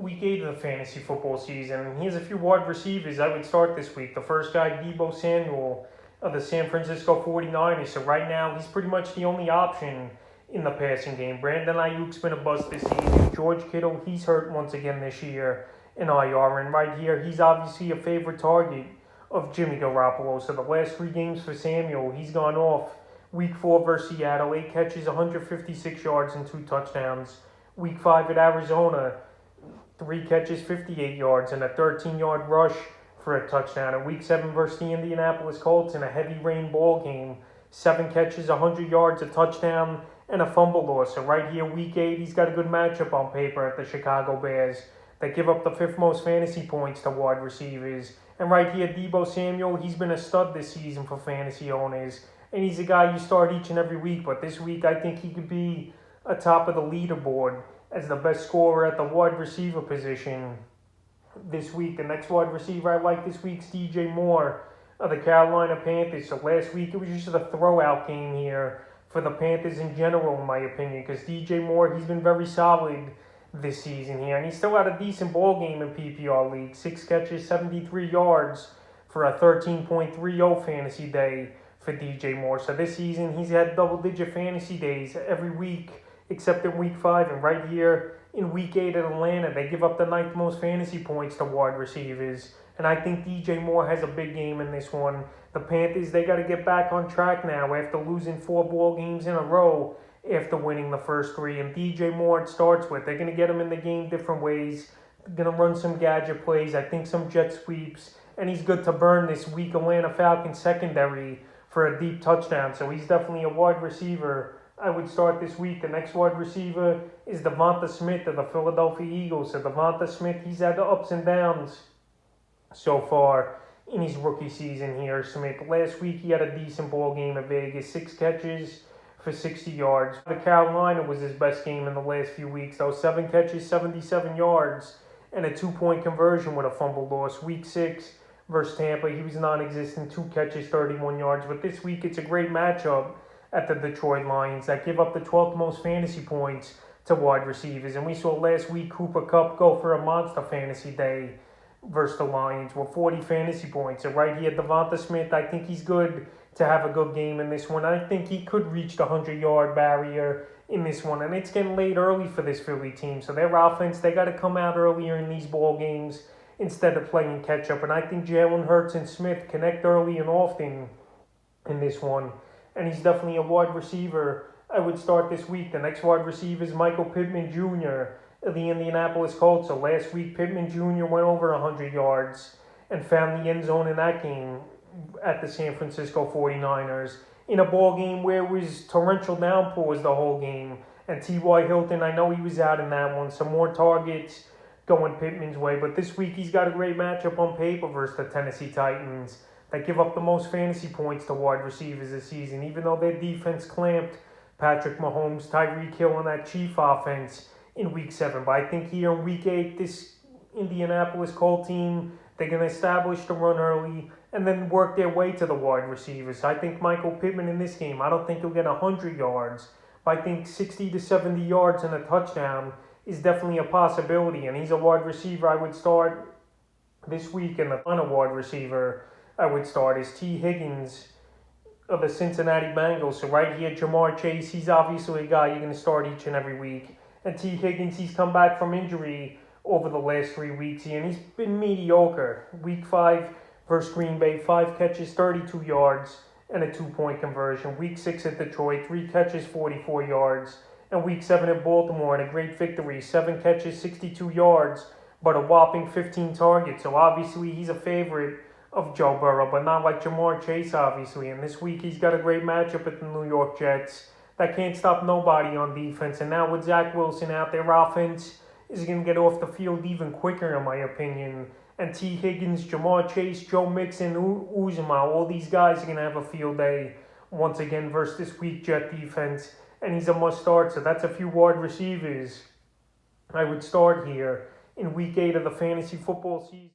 week 8 of the fantasy football season. And here's a few wide receivers I would start this week. The first guy, Debo Samuel of the San Francisco 49ers. So right now, he's pretty much the only option in the passing game. Brandon Ayuk's been a bust this season. George Kittle, he's hurt once again this year in IR. And right here, he's obviously a favorite target of Jimmy Garoppolo. So the last 3 games for Samuel, he's gone off. Week 4 versus Seattle, 8 catches, 156 yards, and 2 touchdowns. Week 5 at Arizona, 3 catches, 58 yards, and a 13-yard rush for a touchdown. And Week 7 versus the Indianapolis Colts in a heavy rain ball game, 7 catches, 100 yards, a touchdown, and a fumble loss. So right here, Week 8, he's got a good matchup on paper at the Chicago Bears that give up the 5th most fantasy points to wide receivers. And right here, Debo Samuel, he's been a stud this season for fantasy owners. And he's a guy you start each and every week. But this week, I think he could be atop of the leaderboard as the best scorer at the wide receiver position this week. The next wide receiver I like this week's DJ Moore of the Carolina Panthers. So last week, it was just a throwout game here for the Panthers in general, in my opinion, because DJ Moore, he's been very solid this season here. And he still had a decent ball game in PPR League. 6 catches, 73 yards for a 13.30 fantasy day for DJ Moore. So this season, he's had double-digit fantasy days every week except in Week 5. And right here in Week 8 at Atlanta, they give up the 9th most fantasy points to wide receivers. And I think DJ Moore has a big game in this one. The Panthers, they got to get back on track now after losing 4 ball games in a row after winning the first 3. And DJ Moore, it starts with, they're going to get him in the game different ways. They're going to run some gadget plays, I think some jet sweeps. And he's good to burn this weak Atlanta Falcons secondary for a deep touchdown. So he's definitely a wide receiver I would start this week. The next wide receiver is Devonta Smith of the Philadelphia Eagles. So Devonta Smith, he's had the ups and downs so far in his rookie season here. Smith, last week he had a decent ball game at Vegas, 6 catches for 60 yards. The Carolina was his best game in the last few weeks, though. 7 catches, 77 yards, and a 2-point conversion with a fumble loss. Week 6 versus Tampa, he was non-existent, 2 catches, 31 yards. But this week, it's a great matchup at the Detroit Lions that give up the 12th most fantasy points to wide receivers. And we saw last week Cooper Kupp go for a monster fantasy day versus the Lions with 40 fantasy points. And right here, Devonta Smith, I think he's good to have a good game in this one. I think he could reach the 100-yard barrier in this one. And it's getting late early for this Philly team. So their offense, they got to come out earlier in these ball games instead of playing catch-up. And I think Jalen Hurts and Smith connect early and often in this one. And he's definitely a wide receiver I would start this week. The next wide receiver is Michael Pittman Jr. of the Indianapolis Colts. So last week, Pittman Jr. went over 100 yards and found the end zone in that game at the San Francisco 49ers in a ball game where it was torrential downpours the whole game. And T.Y. Hilton, I know he was out in that one. Some more targets going Pittman's way. But this week, he's got a great matchup on paper versus the Tennessee Titans that give up the most fantasy points to wide receivers this season, even though their defense clamped Patrick Mahomes, Tyreek Hill, and that Chief offense in Week 7. But I think here in Week 8, this Indianapolis Colts team, they're going to establish the run early and then work their way to the wide receivers. I think Michael Pittman in this game, I don't think he'll get 100 yards, but I think 60 to 70 yards and a touchdown is definitely a possibility. And he's a wide receiver I would start this week, and the final wide receiver I would start is T. Higgins of the Cincinnati Bengals. So right here, Jamar Chase, he's obviously a guy you're going to start each and every week. And T. Higgins, he's come back from injury over the last 3 weeks here, and he's been mediocre. Week 5 versus Green Bay, 5 catches, 32 yards, and a 2-point conversion. Week 6 at Detroit, 3 catches, 44 yards. And Week 7 at Baltimore, and a great victory, 7 catches, 62 yards, but a whopping 15 targets. So obviously, he's a favorite of Joe Burrow, but not like Jamar Chase, obviously. And this week, he's got a great matchup at the New York Jets that can't stop nobody on defense. And now with Zach Wilson out, their offense is going to get off the field even quicker, in my opinion. And T. Higgins, Jamar Chase, Joe Mixon, Uzomah, all these guys are going to have a field day once again versus this weak Jet defense. And he's a must-start, so that's a few wide receivers I would start here in Week 8 of the fantasy football season.